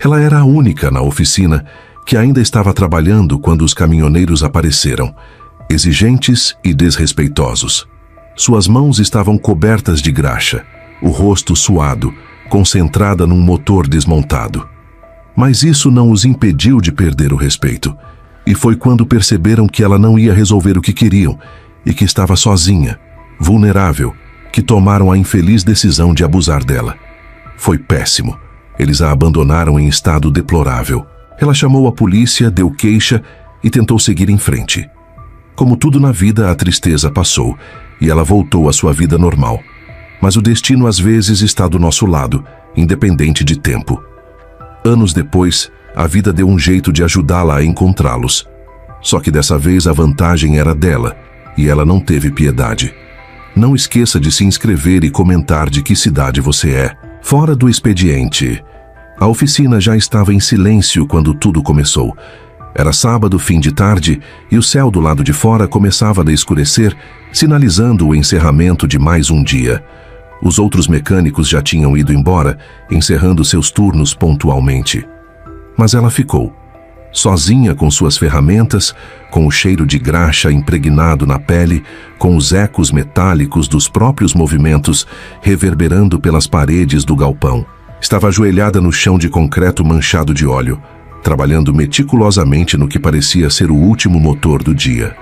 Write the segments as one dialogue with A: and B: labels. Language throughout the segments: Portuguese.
A: Ela era a única na oficina que ainda estava trabalhando quando os caminhoneiros apareceram, exigentes e desrespeitosos. Suas mãos estavam cobertas de graxa, o rosto suado, concentrada num motor desmontado. Mas isso não os impediu de perder o respeito. E foi quando perceberam que ela não ia resolver o que queriam e que estava sozinha, vulnerável, que tomaram a infeliz decisão de abusar dela. Foi péssimo. Eles a abandonaram em estado deplorável. Ela chamou a polícia, deu queixa e tentou seguir em frente. Como tudo na vida, a tristeza passou e ela voltou à sua vida normal. Mas o destino às vezes está do nosso lado, independente de tempo. Anos depois, a vida deu um jeito de ajudá-la a encontrá-los. Só que dessa vez a vantagem era dela, e ela não teve piedade. Não esqueça de se inscrever e comentar de que cidade você é. Fora do expediente. A oficina já estava em silêncio quando tudo começou. Era sábado, fim de tarde, e o céu do lado de fora começava a escurecer, sinalizando o encerramento de mais um dia. Os outros mecânicos já tinham ido embora, encerrando seus turnos pontualmente. Mas ela ficou, sozinha com suas ferramentas, com o cheiro de graxa impregnado na pele, com os ecos metálicos dos próprios movimentos reverberando pelas paredes do galpão. Estava ajoelhada no chão de concreto manchado de óleo, trabalhando meticulosamente no que parecia ser o último motor do dia.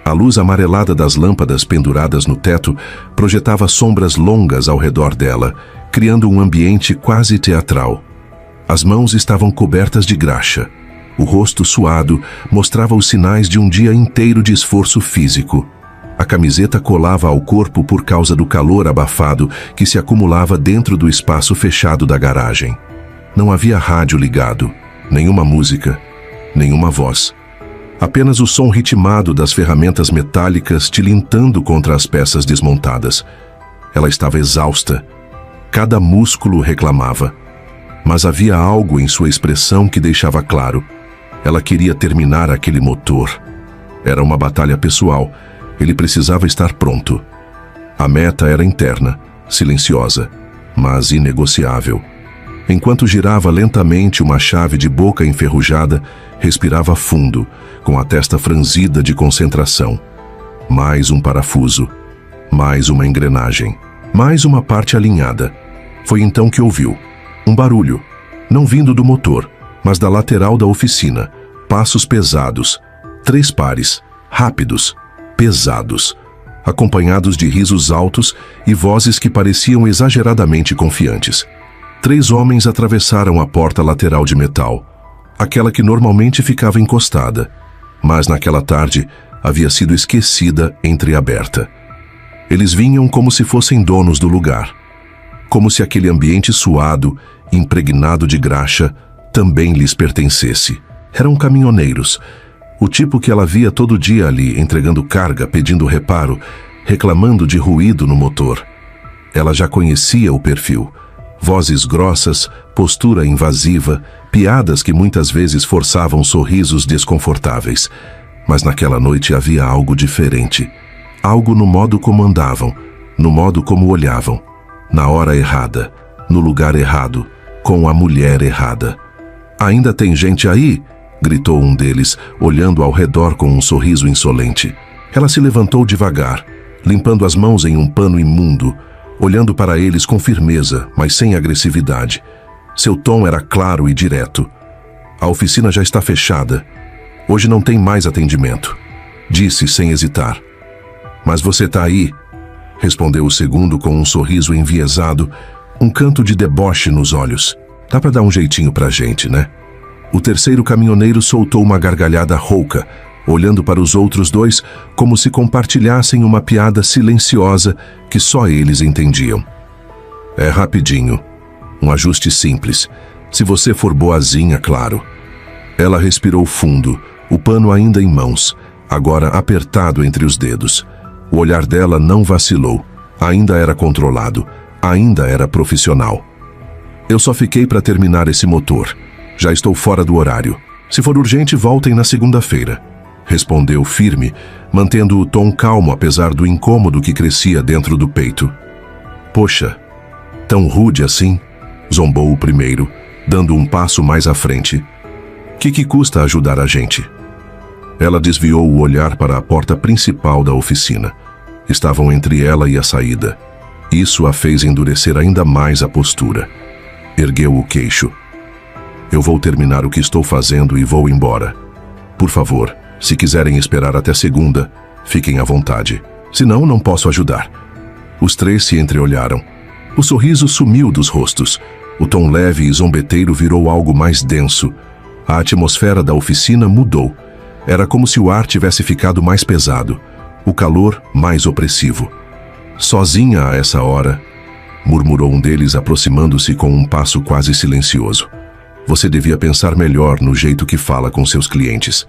A: A luz amarelada das lâmpadas penduradas no teto projetava sombras longas ao redor dela, criando um ambiente quase teatral. As mãos estavam cobertas de graxa. O rosto suado mostrava os sinais de um dia inteiro de esforço físico. A camiseta colava ao corpo por causa do calor abafado que se acumulava dentro do espaço fechado da garagem. Não havia rádio ligado, nenhuma música, nenhuma voz. Apenas o som ritmado das ferramentas metálicas tilintando contra as peças desmontadas. Ela estava exausta. Cada músculo reclamava. Mas havia algo em sua expressão que deixava claro. Ela queria terminar aquele motor. Era uma batalha pessoal. Ele precisava estar pronto. A meta era interna, silenciosa, mas inegociável. Enquanto girava lentamente uma chave de boca enferrujada, respirava fundo, com a testa franzida de concentração. Mais um parafuso, mais uma engrenagem, mais uma parte alinhada. Foi então que ouviu um barulho, não vindo do motor, mas da lateral da oficina. Passos pesados, 3 pares, rápidos, pesados, acompanhados de risos altos e vozes que pareciam exageradamente confiantes. 3 homens atravessaram a porta lateral de metal, aquela que normalmente ficava encostada, mas naquela tarde havia sido esquecida entreaberta. Eles vinham como se fossem donos do lugar, como se aquele ambiente suado, impregnado de graxa, também lhes pertencesse. Eram caminhoneiros, o tipo que ela via todo dia ali, entregando carga, pedindo reparo, reclamando de ruído no motor. Ela já conhecia o perfil. Vozes grossas, postura invasiva, piadas que muitas vezes forçavam sorrisos desconfortáveis. Mas naquela noite havia algo diferente. Algo no modo como andavam, no modo como olhavam. Na hora errada, no lugar errado, com a mulher errada. "Ainda tem gente aí?" gritou um deles, olhando ao redor com um sorriso insolente. Ela se levantou devagar, limpando as mãos em um pano imundo, olhando para eles com firmeza, mas sem agressividade. Seu tom era claro e direto. "A oficina já está fechada. Hoje não tem mais atendimento", disse sem hesitar. "Mas você está aí?" respondeu o segundo com um sorriso enviesado, um canto de deboche nos olhos. "Dá para dar um jeitinho pra gente, né?" O terceiro caminhoneiro soltou uma gargalhada rouca, olhando para os outros 2 como se compartilhassem uma piada silenciosa que só eles entendiam. "É rapidinho. Um ajuste simples. Se você for boazinha, claro." Ela respirou fundo, o pano ainda em mãos, agora apertado entre os dedos. O olhar dela não vacilou. Ainda era controlado. Ainda era profissional. "Eu só fiquei para terminar esse motor. Já estou fora do horário. Se for urgente, voltem na segunda-feira", respondeu firme, mantendo o tom calmo apesar do incômodo que crescia dentro do peito. "Poxa, tão rude assim?" zombou o primeiro, dando um passo mais à frente. Que custa ajudar a gente? Ela desviou o olhar para a porta principal da oficina. Estavam entre ela e a saída. Isso a fez endurecer ainda mais a postura. Ergueu o queixo. Eu vou terminar o que estou fazendo e vou embora. Por favor, se quiserem esperar até segunda, fiquem à vontade. Senão, não posso ajudar. Os três se entreolharam. O sorriso sumiu dos rostos. O tom leve e zombeteiro virou algo mais denso. A atmosfera da oficina mudou. Era como se o ar tivesse ficado mais pesado, o calor mais opressivo. Sozinha a essa hora, murmurou um deles aproximando-se com um passo quase silencioso. Você devia pensar melhor no jeito que fala com seus clientes.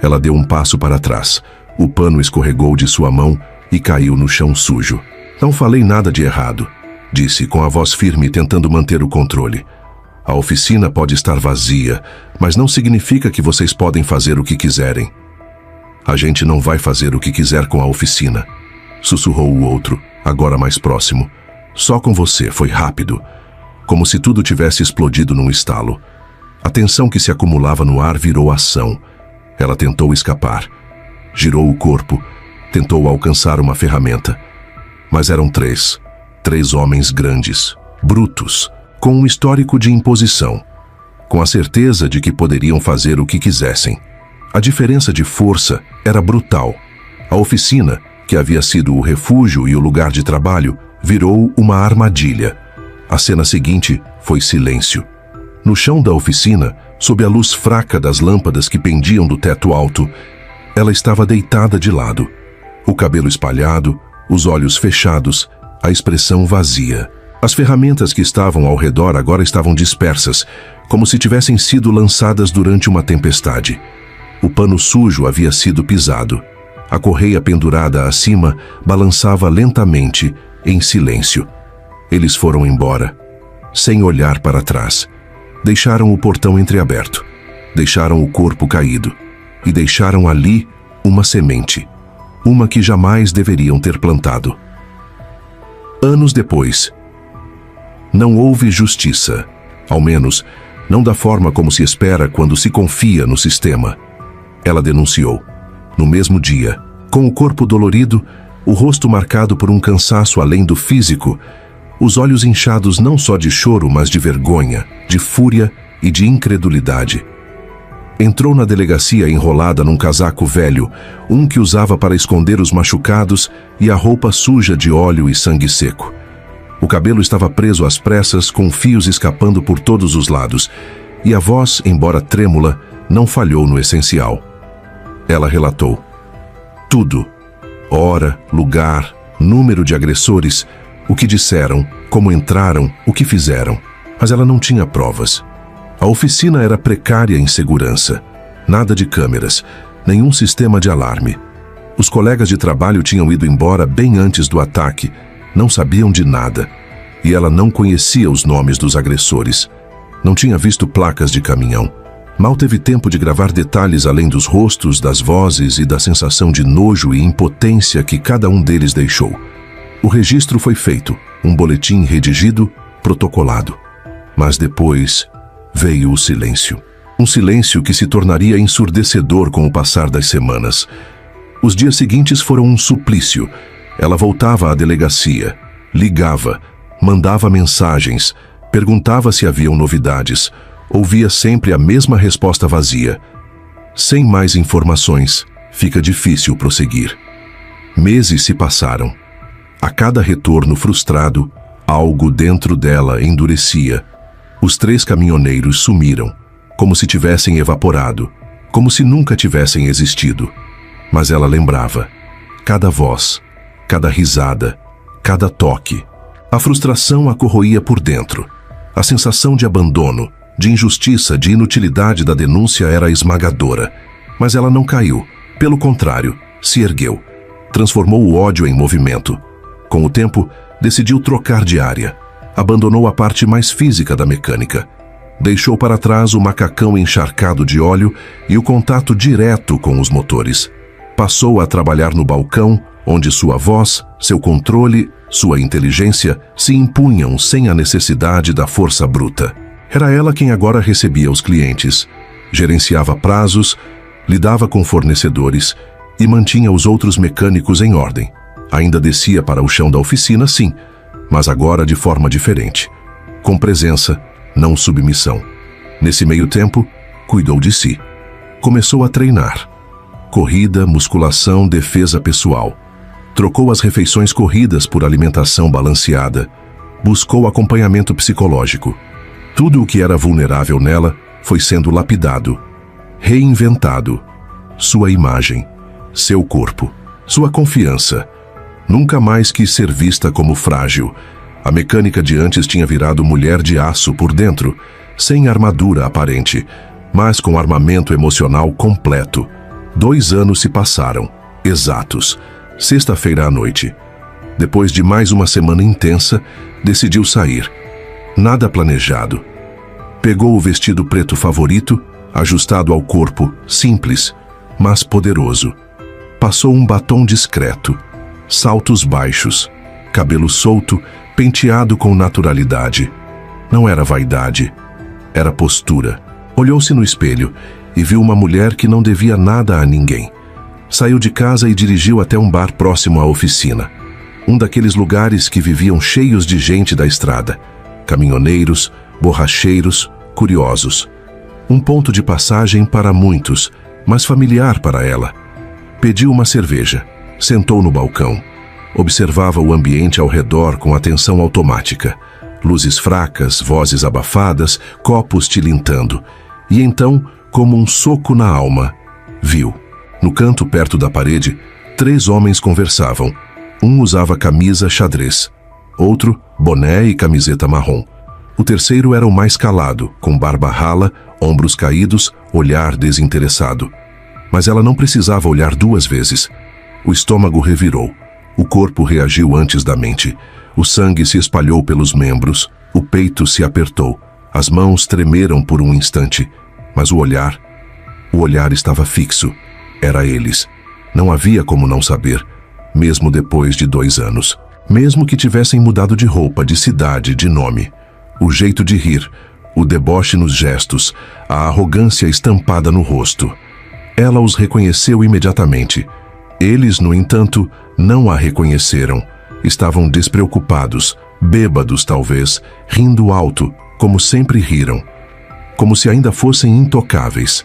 A: Ela deu um passo para trás. O pano escorregou de sua mão e caiu no chão sujo. Não falei nada de errado, disse com a voz firme tentando manter o controle. A oficina pode estar vazia, mas não significa que vocês podem fazer o que quiserem. A gente não vai fazer o que quiser com a oficina, sussurrou o outro, agora mais próximo. Só com você, foi rápido, como se tudo tivesse explodido num estalo. A tensão que se acumulava no ar virou ação. Ela tentou escapar. Girou o corpo, tentou alcançar uma ferramenta. Mas eram três homens grandes, brutos, com um histórico de imposição, com a certeza de que poderiam fazer o que quisessem. A diferença de força era brutal. A oficina, que havia sido o refúgio e o lugar de trabalho, virou uma armadilha. A cena seguinte foi silêncio. No chão da oficina, sob a luz fraca das lâmpadas que pendiam do teto alto, ela estava deitada de lado. O cabelo espalhado, os olhos fechados, a expressão vazia. As ferramentas que estavam ao redor agora estavam dispersas, como se tivessem sido lançadas durante uma tempestade. O pano sujo havia sido pisado. A correia pendurada acima balançava lentamente, em silêncio. Eles foram embora, sem olhar para trás. Deixaram o portão entreaberto, deixaram o corpo caído e deixaram ali uma semente, uma que jamais deveriam ter plantado. Anos depois, não houve justiça, ao menos não da forma como se espera quando se confia no sistema. Ela denunciou. No mesmo dia, com o corpo dolorido, o rosto marcado por um cansaço além do físico, os olhos inchados não só de choro, mas de vergonha, de fúria e de incredulidade. Entrou na delegacia enrolada num casaco velho, um que usava para esconder os machucados e a roupa suja de óleo e sangue seco. O cabelo estava preso às pressas, com fios escapando por todos os lados, e a voz, embora trêmula, não falhou no essencial. Ela relatou. Tudo. Hora, lugar, número de agressores, o que disseram, como entraram, o que fizeram. Mas ela não tinha provas. A oficina era precária em segurança. Nada de câmeras, nenhum sistema de alarme. Os colegas de trabalho tinham ido embora bem antes do ataque, não sabiam de nada. E ela não conhecia os nomes dos agressores. Não tinha visto placas de caminhão. Mal teve tempo de gravar detalhes além dos rostos, das vozes e da sensação de nojo e impotência que cada um deles deixou. O registro foi feito, um boletim redigido, protocolado. Mas depois veio o silêncio. Um silêncio que se tornaria ensurdecedor com o passar das semanas. Os dias seguintes foram um suplício. Ela voltava à delegacia, ligava, mandava mensagens, perguntava se haviam novidades, ouvia sempre a mesma resposta vazia. Sem mais informações, fica difícil prosseguir. Meses se passaram. A cada retorno frustrado, algo dentro dela endurecia. Os três caminhoneiros sumiram, como se tivessem evaporado, como se nunca tivessem existido. Mas ela lembrava. Cada voz, cada risada, cada toque. A frustração a corroía por dentro. A sensação de abandono, de injustiça, de inutilidade da denúncia era esmagadora. Mas ela não caiu. Pelo contrário, se ergueu. Transformou o ódio em movimento. Com o tempo, decidiu trocar de área. Abandonou a parte mais física da mecânica. Deixou para trás o macacão encharcado de óleo e o contato direto com os motores. Passou a trabalhar no balcão, onde sua voz, seu controle, sua inteligência se impunham sem a necessidade da força bruta. Era ela quem agora recebia os clientes, gerenciava prazos, lidava com fornecedores e mantinha os outros mecânicos em ordem. Ainda descia para o chão da oficina, sim, mas agora de forma diferente. Com presença, não submissão. Nesse meio tempo, cuidou de si. Começou a treinar. Corrida, musculação, defesa pessoal. Trocou as refeições corridas por alimentação balanceada. Buscou acompanhamento psicológico. Tudo o que era vulnerável nela foi sendo lapidado, reinventado. Sua imagem, seu corpo, sua confiança. Nunca mais quis ser vista como frágil. A mecânica de antes tinha virado mulher de aço por dentro, sem armadura aparente, mas com armamento emocional completo. 2 anos se passaram, exatos, sexta-feira à noite. Depois de mais uma semana intensa, decidiu sair. Nada planejado. Pegou o vestido preto favorito, ajustado ao corpo, simples, mas poderoso. Passou um batom discreto, saltos baixos, cabelo solto, penteado com naturalidade. Não era vaidade, era postura. Olhou-se no espelho e viu uma mulher que não devia nada a ninguém. Saiu de casa e dirigiu até um bar próximo à oficina. Um daqueles lugares que viviam cheios de gente da estrada. Caminhoneiros, borracheiros, curiosos. Um ponto de passagem para muitos, mas familiar para ela. Pediu uma cerveja, sentou no balcão. Observava o ambiente ao redor com atenção automática. Luzes fracas, vozes abafadas, copos tilintando. E então, como um soco na alma, viu. No canto perto da parede, 3 homens conversavam. Um usava camisa xadrez, outro boné e camiseta marrom. O terceiro era o mais calado, com barba rala, ombros caídos, olhar desinteressado. Mas ela não precisava olhar 2 vezes. O estômago revirou. O corpo reagiu antes da mente. O sangue se espalhou pelos membros. O peito se apertou. As mãos tremeram por um instante. Mas o olhar estava fixo. Era eles. Não havia como não saber, mesmo depois de 2 anos. Mesmo que tivessem mudado de roupa, de cidade, de nome. O jeito de rir, o deboche nos gestos, a arrogância estampada no rosto. Ela os reconheceu imediatamente. Eles, no entanto, não a reconheceram. Estavam despreocupados, bêbados talvez, rindo alto, como sempre riram. Como se ainda fossem intocáveis.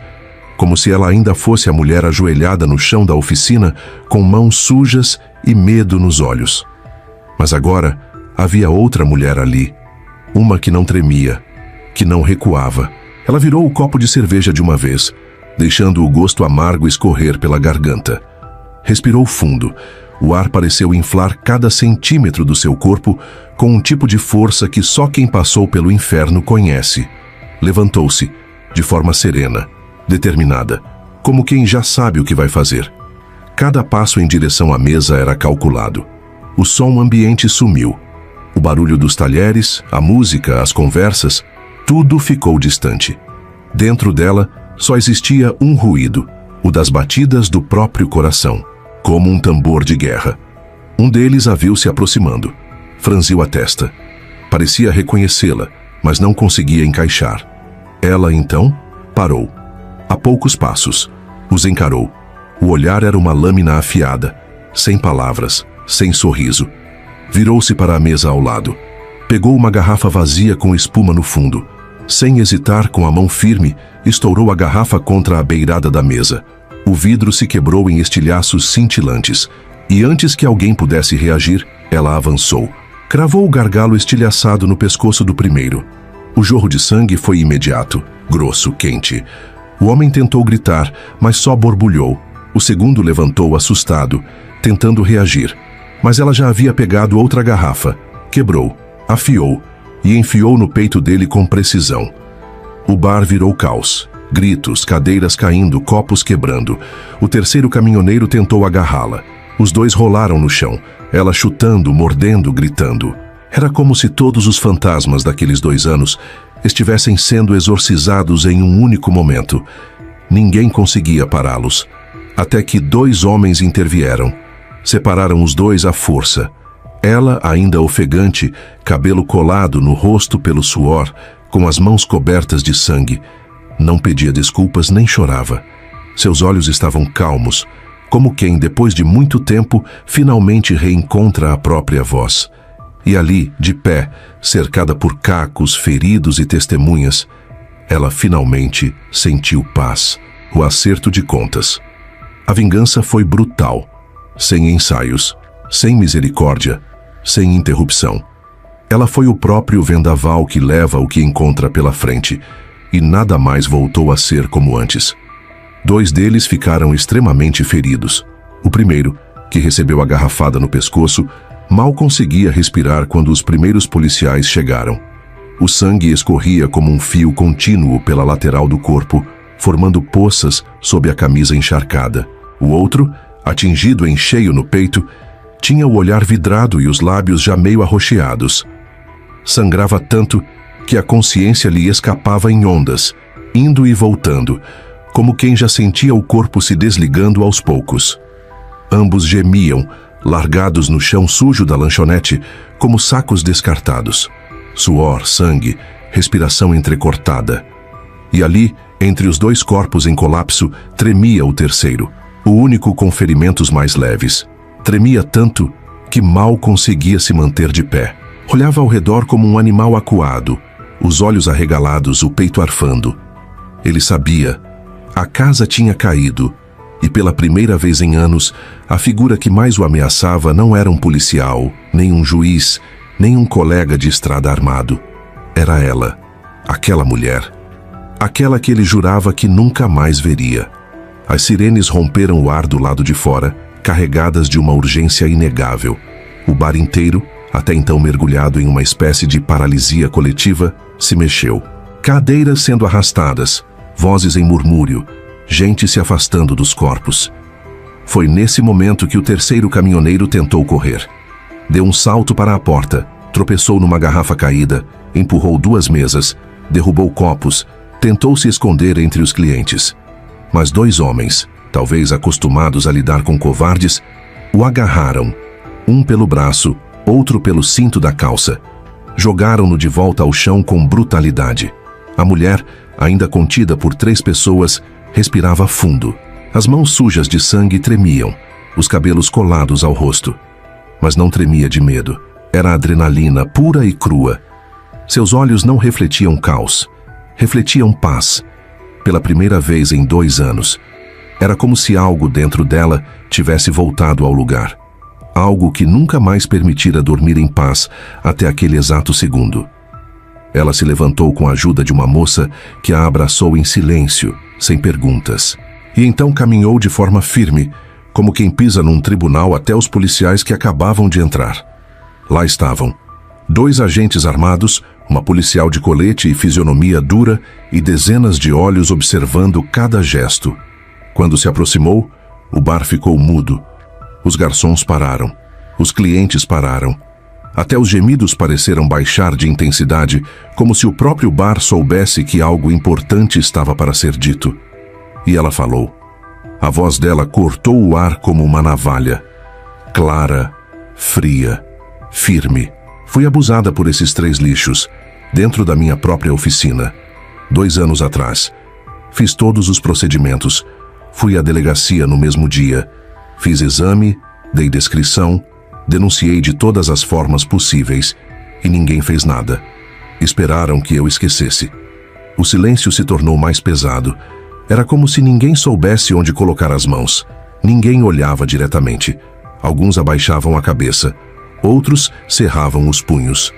A: Como se ela ainda fosse a mulher ajoelhada no chão da oficina, com mãos sujas e medo nos olhos. Mas agora havia outra mulher ali. Uma que não tremia, que não recuava. Ela virou o copo de cerveja de uma vez, deixando o gosto amargo escorrer pela garganta. Respirou fundo. O ar pareceu inflar cada centímetro do seu corpo com um tipo de força que só quem passou pelo inferno conhece. Levantou-se, de forma serena, determinada, como quem já sabe o que vai fazer. Cada passo em direção à mesa era calculado. O som ambiente sumiu. O barulho dos talheres, a música, as conversas, tudo ficou distante. Dentro dela só existia um ruído, o das batidas do próprio coração, como um tambor de guerra. Um deles a viu se aproximando. Franziu a testa. Parecia reconhecê-la, mas não conseguia encaixar. Ela, então, parou. A poucos passos, os encarou. O olhar era uma lâmina afiada, sem palavras, sem sorriso. Virou-se para a mesa ao lado. Pegou uma garrafa vazia com espuma no fundo. Sem hesitar, com a mão firme, estourou a garrafa contra a beirada da mesa. O vidro se quebrou em estilhaços cintilantes. E antes que alguém pudesse reagir, ela avançou. Cravou o gargalo estilhaçado no pescoço do primeiro. O jorro de sangue foi imediato, grosso, quente. O homem tentou gritar, mas só borbulhou. O segundo levantou assustado, tentando reagir. Mas ela já havia pegado outra garrafa, quebrou, afiou e enfiou no peito dele com precisão. O bar virou caos. Gritos, cadeiras caindo, copos quebrando. O terceiro caminhoneiro tentou agarrá-la. Os 2 rolaram no chão, ela chutando, mordendo, gritando. Era como se todos os fantasmas daqueles 2 anos estivessem sendo exorcizados em um único momento. Ninguém conseguia pará-los. Até que 2 homens intervieram. Separaram os 2 à força. Ela, ainda ofegante, cabelo colado no rosto pelo suor, com as mãos cobertas de sangue. Não pedia desculpas nem chorava. Seus olhos estavam calmos, como quem, depois de muito tempo, finalmente reencontra a própria voz. E ali, de pé, cercada por cacos, feridos e testemunhas, ela finalmente sentiu paz, o acerto de contas. A vingança foi brutal, sem ensaios, sem misericórdia, sem interrupção. Ela foi o próprio vendaval que leva o que encontra pela frente, e nada mais voltou a ser como antes. 2 deles ficaram extremamente feridos. O primeiro, que recebeu a garrafada no pescoço, mal conseguia respirar quando os primeiros policiais chegaram. O sangue escorria como um fio contínuo pela lateral do corpo, formando poças sob a camisa encharcada. O outro, atingido em cheio no peito, tinha o olhar vidrado e os lábios já meio arroxeados. Sangrava tanto que a consciência lhe escapava em ondas, indo e voltando, como quem já sentia o corpo se desligando aos poucos. Ambos gemiam, largados no chão sujo da lanchonete, como sacos descartados. Suor, sangue, respiração entrecortada. E ali, entre os 2 corpos em colapso, tremia o terceiro, o único com ferimentos mais leves. Tremia tanto que mal conseguia se manter de pé. Olhava ao redor como um animal acuado, os olhos arregalados, o peito arfando. Ele sabia. A casa tinha caído, e pela primeira vez em anos, a figura que mais o ameaçava não era um policial, nem um juiz, nem um colega de estrada armado. Era ela, aquela mulher. Aquela que ele jurava que nunca mais veria. As sirenes romperam o ar do lado de fora, carregadas de uma urgência inegável. O bar inteiro, até então mergulhado em uma espécie de paralisia coletiva, se mexeu. Cadeiras sendo arrastadas, vozes em murmúrio, gente se afastando dos corpos. Foi nesse momento que o terceiro caminhoneiro tentou correr. Deu um salto para a porta, tropeçou numa garrafa caída, empurrou 2 mesas, derrubou copos, tentou se esconder entre os clientes. Mas 2 homens, talvez acostumados a lidar com covardes, o agarraram, um pelo braço, outro pelo cinto da calça. Jogaram-no de volta ao chão com brutalidade. A mulher, ainda contida por 3 pessoas, respirava fundo. As mãos sujas de sangue tremiam, os cabelos colados ao rosto. Mas não tremia de medo. Era adrenalina pura e crua. Seus olhos não refletiam caos, refletiam paz. Pela primeira vez em 2 anos. Era como se algo dentro dela tivesse voltado ao lugar. Algo que nunca mais permitira dormir em paz até aquele exato segundo. Ela se levantou com a ajuda de uma moça que a abraçou em silêncio, sem perguntas. E então caminhou de forma firme, como quem pisa num tribunal até os policiais que acabavam de entrar. Lá estavam. 2 agentes armados, uma policial de colete e fisionomia dura e dezenas de olhos observando cada gesto. Quando se aproximou, o bar ficou mudo. Os garçons pararam. Os clientes pararam. Até os gemidos pareceram baixar de intensidade, como se o próprio bar soubesse que algo importante estava para ser dito. E ela falou. A voz dela cortou o ar como uma navalha. Clara, fria, firme. Fui abusada por esses 3 lixos, dentro da minha própria oficina. 2 anos atrás. Fiz todos os procedimentos. Fui à delegacia no mesmo dia. Fiz exame, dei descrição, denunciei de todas as formas possíveis e ninguém fez nada. Esperaram que eu esquecesse. O silêncio se tornou mais pesado. Era como se ninguém soubesse onde colocar as mãos. Ninguém olhava diretamente. Alguns abaixavam a cabeça. Outros cerravam os punhos.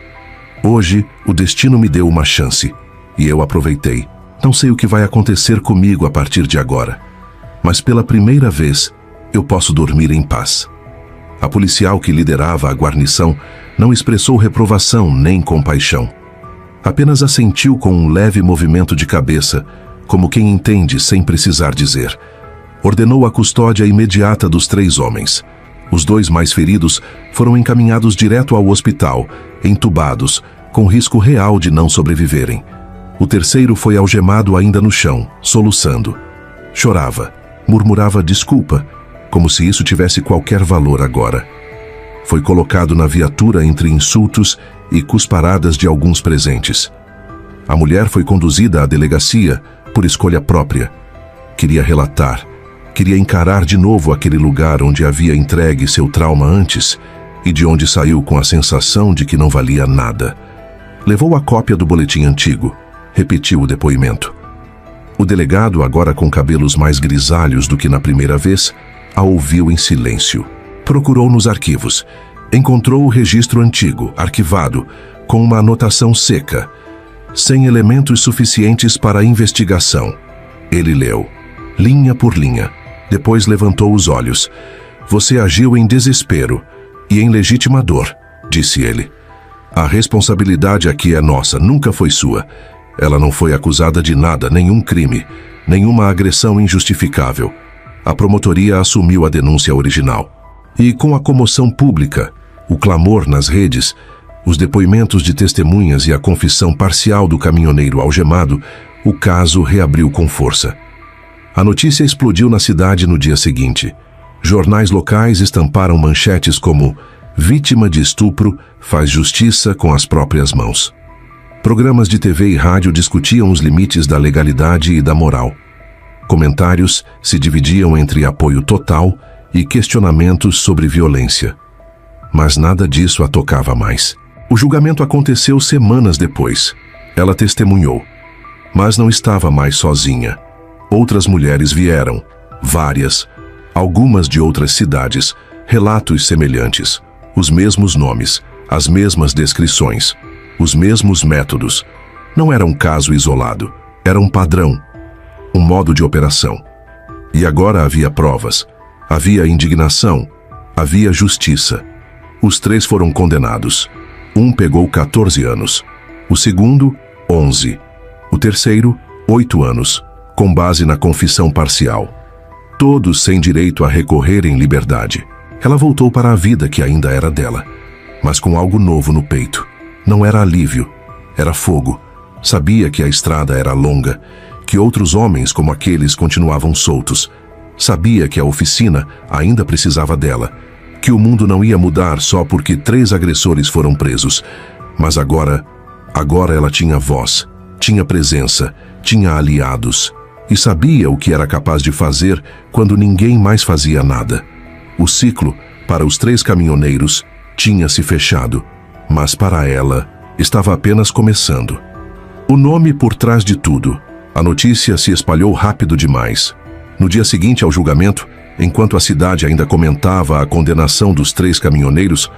A: Hoje, o destino me deu uma chance. E eu aproveitei. Não sei o que vai acontecer comigo a partir de agora. Mas pela primeira vez, eu posso dormir em paz. A policial que liderava a guarnição não expressou reprovação nem compaixão. Apenas assentiu com um leve movimento de cabeça, como quem entende sem precisar dizer. Ordenou a custódia imediata dos 3 homens. Os 2 mais feridos foram encaminhados direto ao hospital, entubados, com risco real de não sobreviverem. O terceiro foi algemado ainda no chão, soluçando. Chorava, murmurava desculpa, como se isso tivesse qualquer valor agora. Foi colocado na viatura entre insultos e cusparadas de alguns presentes. A mulher foi conduzida à delegacia por escolha própria. Queria relatar, queria encarar de novo aquele lugar onde havia entregue seu trauma antes e de onde saiu com a sensação de que não valia nada. Levou a cópia do boletim antigo, repetiu o depoimento. O delegado, agora com cabelos mais grisalhos do que na primeira vez, a ouviu em silêncio. Procurou nos arquivos. Encontrou o registro antigo, arquivado, com uma anotação seca, sem elementos suficientes para a investigação. Ele leu, linha por linha. Depois levantou os olhos. Você agiu em desespero e em legítima dor, disse ele. A responsabilidade aqui é nossa, nunca foi sua. Ela não foi acusada de nada, nenhum crime, nenhuma agressão injustificável. A promotoria assumiu a denúncia original. E com a comoção pública, o clamor nas redes, os depoimentos de testemunhas e a confissão parcial do caminhoneiro algemado, o caso reabriu com força. A notícia explodiu na cidade no dia seguinte. Jornais locais estamparam manchetes como "Vítima de estupro faz justiça com as próprias mãos". Programas de TV e rádio discutiam os limites da legalidade e da moral. Comentários se dividiam entre apoio total e questionamentos sobre violência. Mas nada disso a tocava mais. O julgamento aconteceu semanas depois. Ela testemunhou, mas não estava mais sozinha. Outras mulheres vieram, várias, algumas de outras cidades, relatos semelhantes, os mesmos nomes, as mesmas descrições, os mesmos métodos. Não era um caso isolado, era um padrão, um modo de operação. E agora havia provas, havia indignação, havia justiça. Os 3 foram condenados. Um pegou 14 anos, o segundo, 11, o terceiro, 8 anos, com base na confissão parcial. Todos sem direito a recorrer em liberdade. Ela voltou para a vida que ainda era dela, mas com algo novo no peito. Não era alívio, era fogo. Sabia que a estrada era longa, que outros homens como aqueles continuavam soltos. Sabia que a oficina ainda precisava dela, que o mundo não ia mudar só porque 3 agressores foram presos. Mas agora ela tinha voz, tinha presença, tinha aliados. E sabia o que era capaz de fazer quando ninguém mais fazia nada. O ciclo, para os 3 caminhoneiros, tinha se fechado, mas para ela estava apenas começando. O nome por trás de tudo. A notícia se espalhou rápido demais. No dia seguinte ao julgamento, enquanto a cidade ainda comentava a condenação dos 3 caminhoneiros,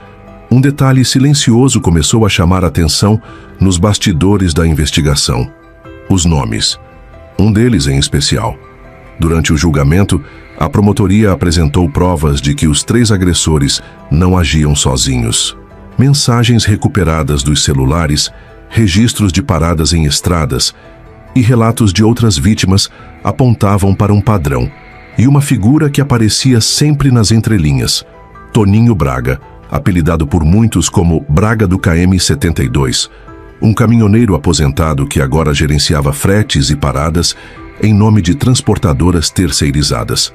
A: um detalhe silencioso começou a chamar a atenção nos bastidores da investigação. Os nomes. Um deles em especial. Durante o julgamento, a promotoria apresentou provas de que os 3 agressores não agiam sozinhos. Mensagens recuperadas dos celulares, registros de paradas em estradas e relatos de outras vítimas apontavam para um padrão e uma figura que aparecia sempre nas entrelinhas: Toninho Braga, apelidado por muitos como Braga do KM-72, um caminhoneiro aposentado que agora gerenciava fretes e paradas em nome de transportadoras terceirizadas.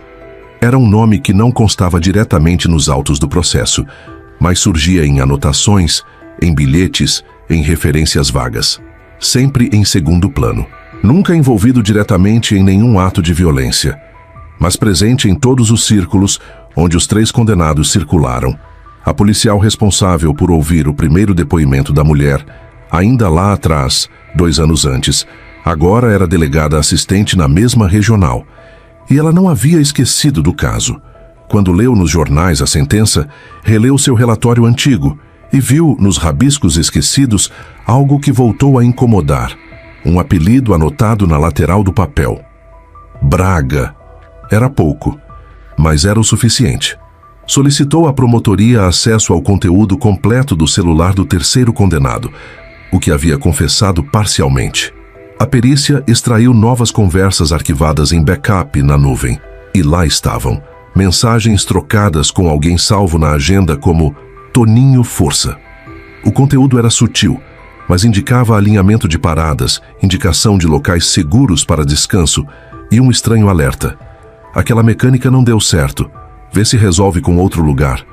A: Era um nome que não constava diretamente nos autos do processo, mas surgia em anotações, em bilhetes, em referências vagas, sempre em segundo plano. Nunca envolvido diretamente em nenhum ato de violência, mas presente em todos os círculos onde os 3 condenados circularam. A policial responsável por ouvir o primeiro depoimento da mulher, ainda lá atrás, 2 anos antes, agora era delegada assistente na mesma regional. E ela não havia esquecido do caso. Quando leu nos jornais a sentença, releu seu relatório antigo e viu nos rabiscos esquecidos algo que voltou a incomodar. Um apelido anotado na lateral do papel. Braga. Era pouco, mas era o suficiente. Solicitou à promotoria acesso ao conteúdo completo do celular do terceiro condenado, o que havia confessado parcialmente. A perícia extraiu novas conversas arquivadas em backup na nuvem, e lá estavam mensagens trocadas com alguém salvo na agenda como Toninho Força. O conteúdo era sutil, mas indicava alinhamento de paradas, indicação de locais seguros para descanso e um estranho alerta. Aquela mecânica não deu certo. Vê se resolve com outro lugar.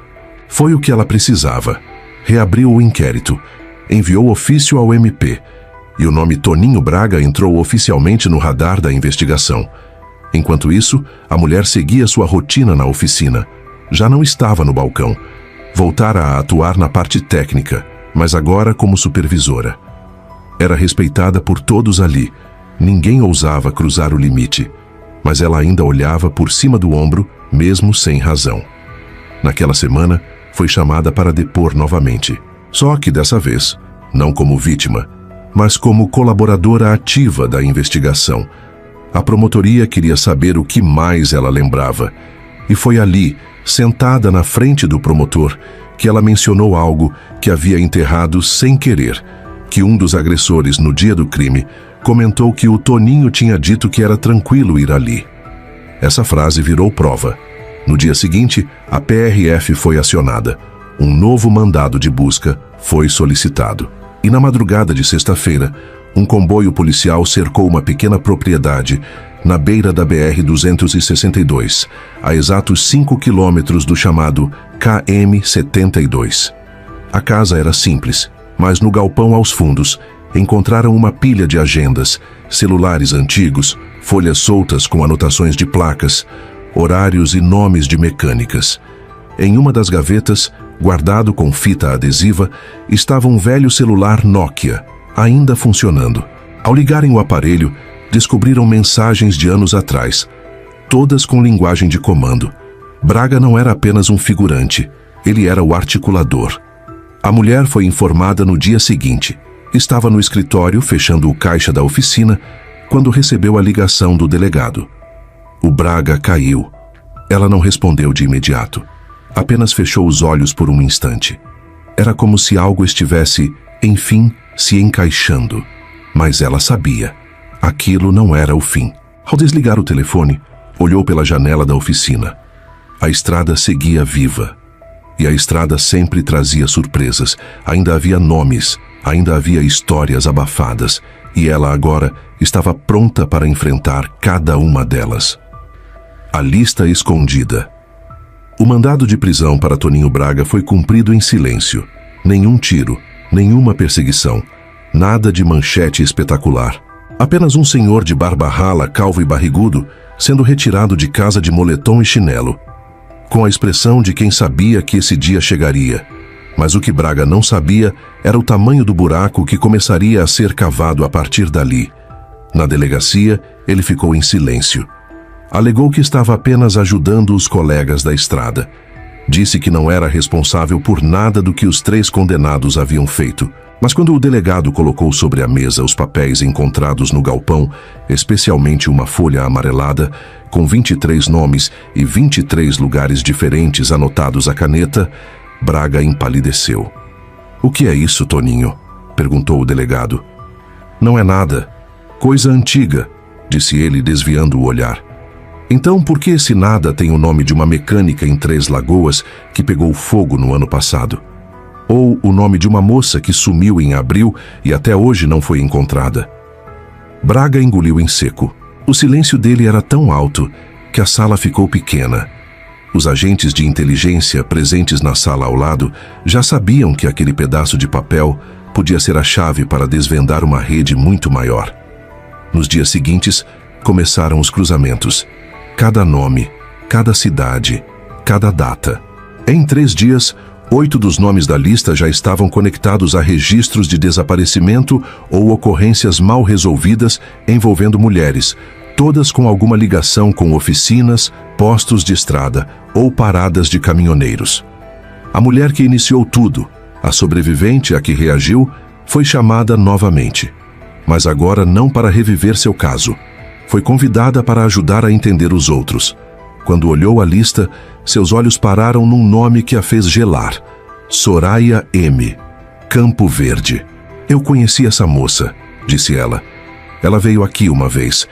A: Foi o que ela precisava. Reabriu o inquérito, enviou ofício ao MP e o nome Toninho Braga entrou oficialmente no radar da investigação. Enquanto isso, a mulher seguia sua rotina na oficina. Já não estava no balcão. Voltara a atuar na parte técnica, mas agora como supervisora. Era respeitada por todos ali. Ninguém ousava cruzar o limite, mas ela ainda olhava por cima do ombro, mesmo sem razão. Naquela semana, foi chamada para depor novamente. Só que dessa vez, não como vítima, mas como colaboradora ativa da investigação. A promotoria queria saber o que mais ela lembrava. E foi ali, sentada na frente do promotor, que ela mencionou algo que havia enterrado sem querer, que um dos agressores, no dia do crime, comentou que o Toninho tinha dito que era tranquilo ir ali. Essa frase virou prova. No dia seguinte, a PRF foi acionada. Um novo mandado de busca foi solicitado. E na madrugada de sexta-feira, um comboio policial cercou uma pequena propriedade na beira da BR-262, a exatos 5 quilômetros do chamado KM-72. A casa era simples, mas no galpão aos fundos encontraram uma pilha de agendas, celulares antigos, folhas soltas com anotações de placas, horários e nomes de mecânicas. Em uma das gavetas, guardado com fita adesiva, estava um velho celular Nokia, ainda funcionando. Ao ligarem o aparelho, descobriram mensagens de anos atrás, todas com linguagem de comando. Braga não era apenas um figurante, ele era o articulador. A mulher foi informada no dia seguinte. Estava no escritório, fechando o caixa da oficina, quando recebeu a ligação do delegado. O Braga caiu. Ela não respondeu de imediato. Apenas fechou os olhos por um instante. Era como se algo estivesse, enfim, se encaixando. Mas ela sabia. Aquilo não era o fim. Ao desligar o telefone, olhou pela janela da oficina. A estrada seguia viva. E a estrada sempre trazia surpresas. Ainda havia nomes, ainda havia histórias abafadas. E ela agora estava pronta para enfrentar cada uma delas. A lista escondida. O mandado de prisão para Toninho Braga foi cumprido em silêncio. Nenhum tiro, nenhuma perseguição, nada de manchete espetacular. Apenas um senhor de barba rala, calvo e barrigudo, sendo retirado de casa de moletom e chinelo, com a expressão de quem sabia que esse dia chegaria. Mas o que Braga não sabia era o tamanho do buraco que começaria a ser cavado a partir dali. Na delegacia, ele ficou em silêncio. Alegou que estava apenas ajudando os colegas da estrada. Disse que não era responsável por nada do que os 3 condenados haviam feito. Mas quando o delegado colocou sobre a mesa os papéis encontrados no galpão, especialmente uma folha amarelada, com 23 nomes e 23 lugares diferentes anotados à caneta, Braga empalideceu. "O que é isso, Toninho?" perguntou o delegado. "Não é nada. Coisa antiga", disse ele, desviando o olhar. "Então por que esse nada tem o nome de uma mecânica em Três Lagoas que pegou fogo no ano passado? Ou o nome de uma moça que sumiu em abril e até hoje não foi encontrada?" Braga engoliu em seco. O silêncio dele era tão alto que a sala ficou pequena. Os agentes de inteligência presentes na sala ao lado já sabiam que aquele pedaço de papel podia ser a chave para desvendar uma rede muito maior. Nos dias seguintes, começaram os cruzamentos. Cada nome, cada cidade, cada data. Em 3 dias, 8 dos nomes da lista já estavam conectados a registros de desaparecimento ou ocorrências mal resolvidas envolvendo mulheres, todas com alguma ligação com oficinas, postos de estrada ou paradas de caminhoneiros. A mulher que iniciou tudo, a sobrevivente a que reagiu, foi chamada novamente. Mas agora não para reviver seu caso. Foi convidada para ajudar a entender os outros. Quando olhou a lista, seus olhos pararam num nome que a fez gelar. Soraya M. Campo Verde. "Eu conheci essa moça", disse ela. "Ela veio aqui uma vez.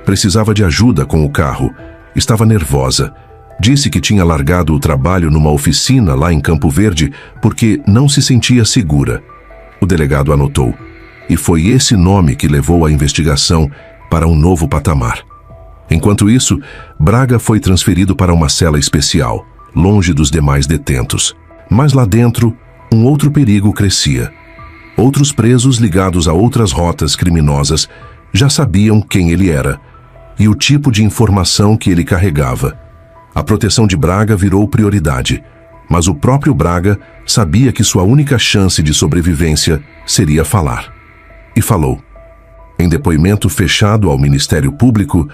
A: Precisava de ajuda com o carro. Estava nervosa. Disse que tinha largado o trabalho numa oficina lá em Campo Verde porque não se sentia segura." O delegado anotou. E foi esse nome que levou a investigação para um novo patamar. Enquanto isso, Braga foi transferido para uma cela especial, longe dos demais detentos. Mas lá dentro, um outro perigo crescia. Outros presos ligados a outras rotas criminosas já sabiam quem ele era e o tipo de informação que ele carregava. A proteção de Braga virou prioridade, mas o próprio Braga sabia que sua única chance de sobrevivência seria falar. E falou. Em depoimento fechado ao Ministério Público,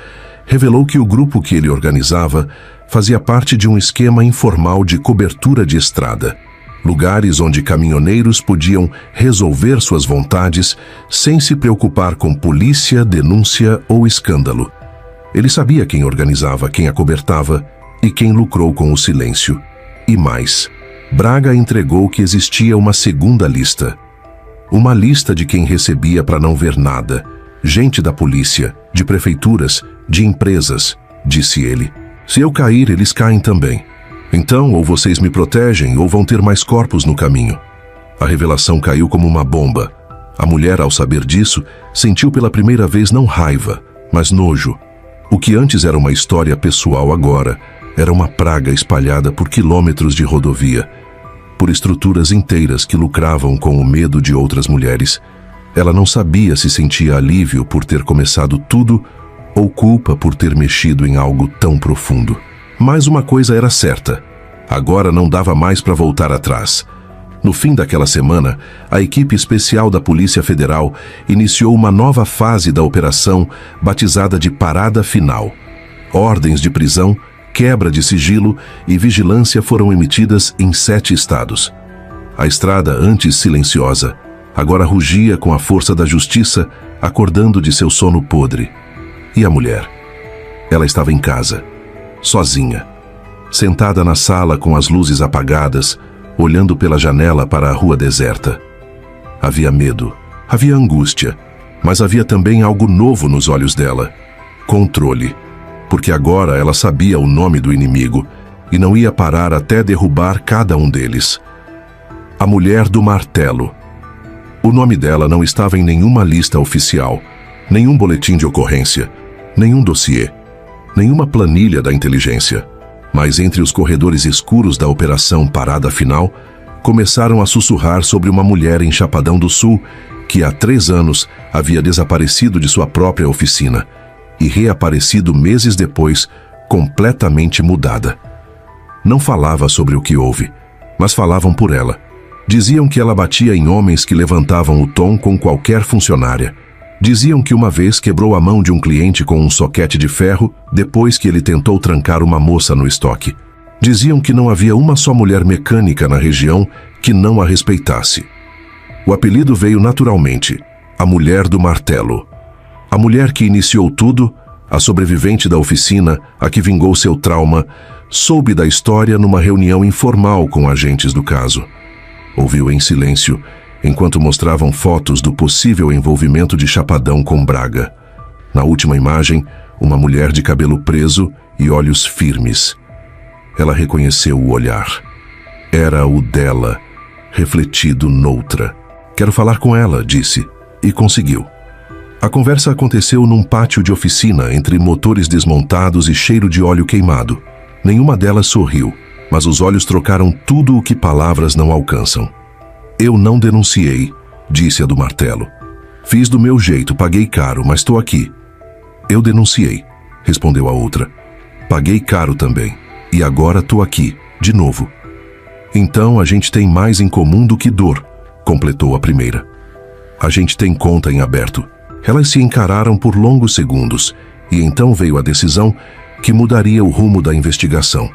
A: revelou que o grupo que ele organizava fazia parte de um esquema informal de cobertura de estrada, lugares onde caminhoneiros podiam resolver suas vontades sem se preocupar com polícia, denúncia ou escândalo. Ele sabia quem organizava, quem acobertava e quem lucrou com o silêncio. E mais, Braga entregou que existia uma segunda lista. Uma lista de quem recebia para não ver nada. Gente da polícia, de prefeituras, de empresas, disse ele. Se eu cair, eles caem também. Então, ou vocês me protegem, ou vão ter mais corpos no caminho. A revelação caiu como uma bomba. A mulher, ao saber disso, sentiu pela primeira vez não raiva, mas nojo. O que antes era uma história pessoal agora era uma praga espalhada por quilômetros de rodovia, por estruturas inteiras que lucravam com o medo de outras mulheres. Ela não sabia se sentia alívio por ter começado tudo ou culpa por ter mexido em algo tão profundo. Mas uma coisa era certa. Agora não dava mais para voltar atrás. No fim daquela semana, a equipe especial da Polícia Federal iniciou uma nova fase da operação batizada de Parada Final. Ordens de prisão, quebra de sigilo e vigilância foram emitidas em 7 estados. A estrada, antes silenciosa, agora rugia com a força da justiça, acordando de seu sono podre. E a mulher? Ela estava em casa, sozinha, sentada na sala com as luzes apagadas, olhando pela janela para a rua deserta. Havia medo, havia angústia, mas havia também algo novo nos olhos dela: controle. Porque agora ela sabia o nome do inimigo e não ia parar até derrubar cada um deles. A Mulher do Martelo. O nome dela não estava em nenhuma lista oficial, nenhum boletim de ocorrência, nenhum dossiê, nenhuma planilha da inteligência. Mas entre os corredores escuros da Operação Parada Final, começaram a sussurrar sobre uma mulher em Chapadão do Sul que há 3 anos havia desaparecido de sua própria oficina e reaparecido meses depois, completamente mudada. Não falava sobre o que houve, mas falavam por ela. Diziam que ela batia em homens que levantavam o tom com qualquer funcionária. Diziam que uma vez quebrou a mão de um cliente com um soquete de ferro depois que ele tentou trancar uma moça no estoque. Diziam que não havia uma só mulher mecânica na região que não a respeitasse. O apelido veio naturalmente: a Mulher do Martelo. A mulher que iniciou tudo, a sobrevivente da oficina, a que vingou seu trauma, soube da história numa reunião informal com agentes do caso. Ouviu em silêncio, enquanto mostravam fotos do possível envolvimento de Chapadão com Braga. Na última imagem, uma mulher de cabelo preso e olhos firmes. Ela reconheceu o olhar. Era o dela, refletido noutra. Quero falar com ela, disse, e conseguiu. A conversa aconteceu num pátio de oficina entre motores desmontados e cheiro de óleo queimado. Nenhuma delas sorriu, mas os olhos trocaram tudo o que palavras não alcançam. Eu não denunciei, disse a do martelo. Fiz do meu jeito, paguei caro, mas estou aqui. Eu denunciei, respondeu a outra. Paguei caro também, e agora estou aqui, de novo. Então a gente tem mais em comum do que dor, completou a primeira. A gente tem conta em aberto. Elas se encararam por longos segundos, e então veio a decisão que mudaria o rumo da investigação.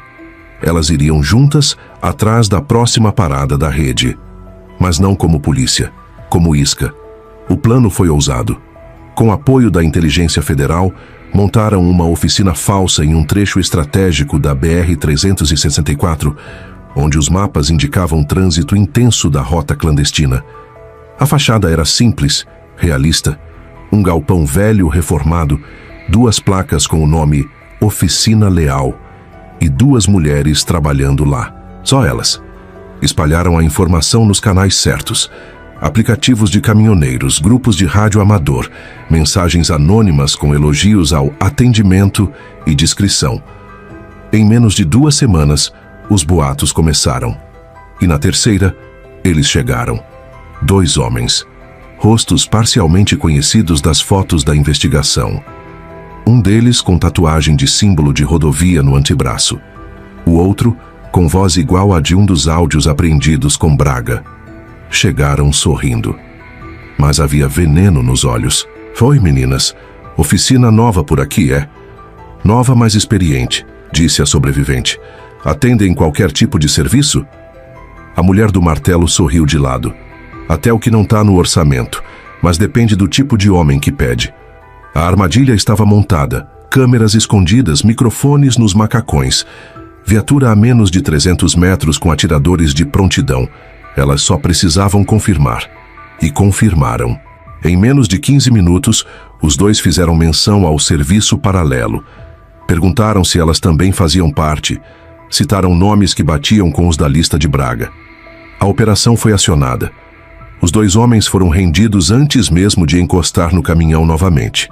A: Elas iriam juntas atrás da próxima parada da rede. Mas não como polícia, como isca. O plano foi ousado. Com apoio da Inteligência Federal, montaram uma oficina falsa em um trecho estratégico da BR-364, onde os mapas indicavam trânsito intenso da rota clandestina. A fachada era simples, realista. Um galpão velho reformado, 2 placas com o nome Oficina Leal e 2 mulheres trabalhando lá. Só elas. Espalharam a informação nos canais certos. Aplicativos de caminhoneiros, grupos de rádio amador, mensagens anônimas com elogios ao atendimento e discrição. Em menos de 2 semanas, os boatos começaram. E na terceira, eles chegaram. 2 homens, rostos parcialmente conhecidos das fotos da investigação. Um deles com tatuagem de símbolo de rodovia no antebraço. O outro com voz igual à de um dos áudios apreendidos com Braga. Chegaram sorrindo. Mas havia veneno nos olhos. Oi, meninas. Oficina nova por aqui, é? Nova, mas experiente, disse a sobrevivente. Atendem qualquer tipo de serviço? A mulher do martelo sorriu de lado. Até o que não está no orçamento, mas depende do tipo de homem que pede. A armadilha estava montada, câmeras escondidas, microfones nos macacões. Viatura a menos de 300 metros com atiradores de prontidão. Elas só precisavam confirmar. E confirmaram. Em menos de 15 minutos, os 2 fizeram menção ao serviço paralelo. Perguntaram se elas também faziam parte. Citaram nomes que batiam com os da lista de Braga. A operação foi acionada. Os 2 homens foram rendidos antes mesmo de encostar no caminhão novamente.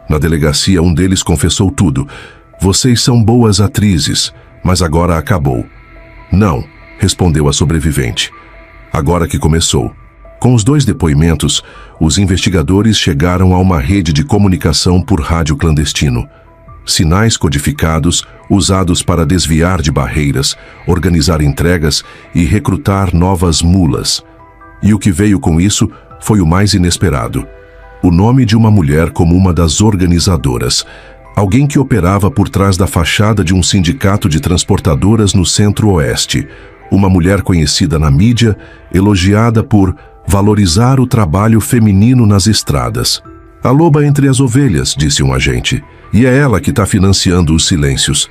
A: Na delegacia, um deles confessou tudo. Vocês são boas atrizes, mas agora acabou. Não, respondeu a sobrevivente. Agora que começou. Com os 2 depoimentos, os investigadores chegaram a uma rede de comunicação por rádio clandestino. Sinais codificados, usados para desviar de barreiras, organizar entregas e recrutar novas mulas. E o que veio com isso foi o mais inesperado. O nome de uma mulher como uma das organizadoras. Alguém que operava por trás da fachada de um sindicato de transportadoras no Centro-Oeste. Uma mulher conhecida na mídia, elogiada por valorizar o trabalho feminino nas estradas. A loba entre as ovelhas, disse um agente. E é ela que está financiando os silêncios.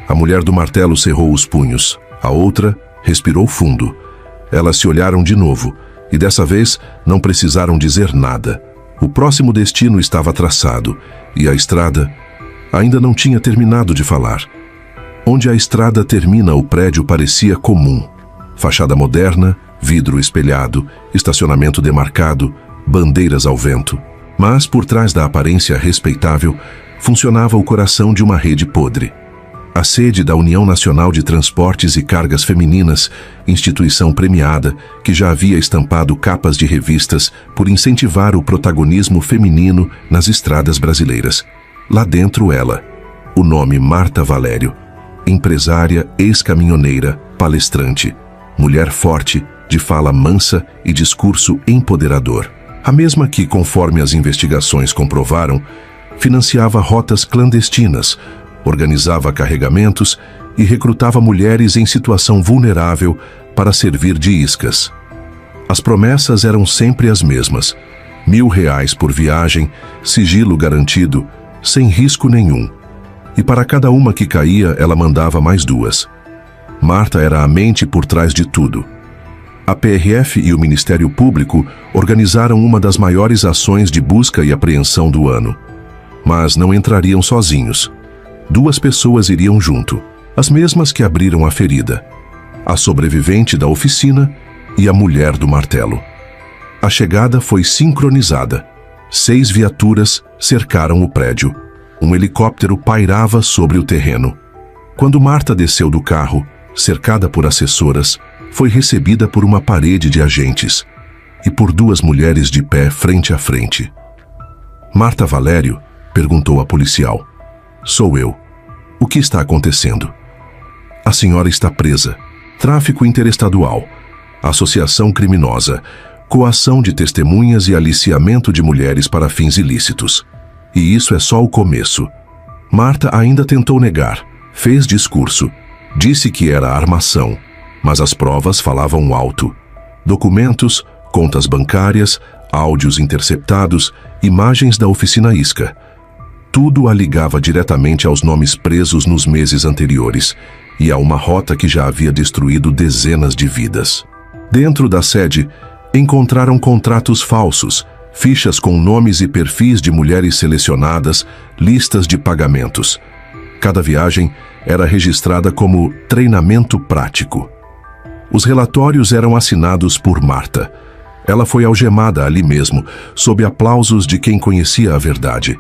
A: A mulher do martelo cerrou os punhos. A outra respirou fundo. Elas se olharam de novo, e dessa vez não precisaram dizer nada. O próximo destino estava traçado, e a estrada ainda não tinha terminado de falar. Onde a estrada termina, o prédio parecia comum. Fachada moderna, vidro espelhado, estacionamento demarcado, bandeiras ao vento. Mas, por trás da aparência respeitável, funcionava o coração de uma rede podre. A sede da União Nacional de Transportes e Cargas Femininas, instituição premiada que já havia estampado capas de revistas por incentivar o protagonismo feminino nas estradas brasileiras. Lá dentro ela, o nome Marta Valério, empresária, ex-caminhoneira, palestrante, mulher forte, de fala mansa e discurso empoderador. A mesma que, conforme as investigações comprovaram, financiava rotas clandestinas, organizava carregamentos e recrutava mulheres em situação vulnerável para servir de iscas. As promessas eram sempre as mesmas: R$1.000 por viagem, sigilo garantido, sem risco nenhum. E para cada uma que caía, ela mandava mais 2. Marta era a mente por trás de tudo. A PRF e o Ministério Público organizaram uma das maiores ações de busca e apreensão do ano. Mas não entrariam sozinhos. 2 pessoas iriam junto, as mesmas que abriram a ferida: a sobrevivente da oficina e a mulher do martelo. A chegada foi sincronizada. 6 viaturas cercaram o prédio. Um helicóptero pairava sobre o terreno. Quando Marta desceu do carro, cercada por assessoras, foi recebida por uma parede de agentes e por 2 mulheres de pé frente a frente. Marta Valério? Perguntou a policial. Sou eu. O que está acontecendo? A senhora está presa. Tráfico interestadual, associação criminosa, coação de testemunhas e aliciamento de mulheres para fins ilícitos. E isso é só o começo. Marta ainda tentou negar, fez discurso, disse que era armação, mas as provas falavam alto. Documentos, contas bancárias, áudios interceptados, imagens da oficina Isca. Tudo a ligava diretamente aos nomes presos nos meses anteriores e a uma rota que já havia destruído dezenas de vidas. Dentro da sede, encontraram contratos falsos, fichas com nomes e perfis de mulheres selecionadas, listas de pagamentos. Cada viagem era registrada como treinamento prático. Os relatórios eram assinados por Marta. Ela foi algemada ali mesmo, sob aplausos de quem conhecia a verdade.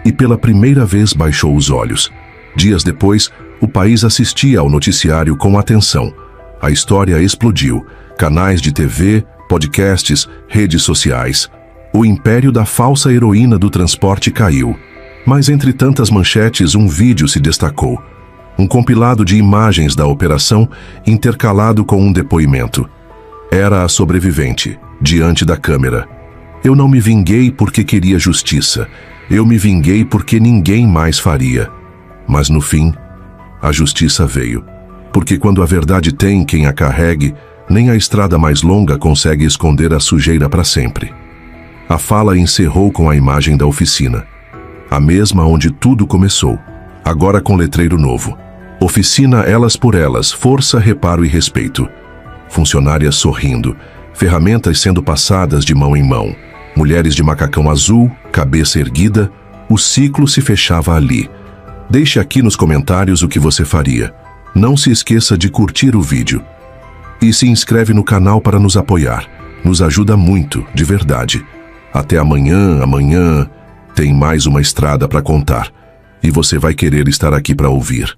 A: E pela primeira vez baixou os olhos. Dias depois, o país assistia ao noticiário com atenção. A história explodiu. Canais de TV, podcasts, redes sociais. O império da falsa heroína do transporte caiu. Mas entre tantas manchetes, um vídeo se destacou. Um compilado de imagens da operação intercalado com um depoimento. Era a sobrevivente, diante da câmera. Eu não me vinguei porque queria justiça. Eu me vinguei porque ninguém mais faria. Mas no fim, a justiça veio. Porque quando a verdade tem quem a carregue, nem a estrada mais longa consegue esconder a sujeira para sempre. A fala encerrou com a imagem da oficina. A mesma onde tudo começou, agora com letreiro novo. Oficina Elas por Elas, força, reparo e respeito. Funcionárias sorrindo, ferramentas sendo passadas de mão em mão. Mulheres de macacão azul, cabeça erguida, o ciclo se fechava ali. Deixe aqui nos comentários o que você faria. Não se esqueça de curtir o vídeo. E se inscreve no canal para nos apoiar. Nos ajuda muito, de verdade. Até amanhã tem mais uma estrada para contar. E você vai querer estar aqui para ouvir.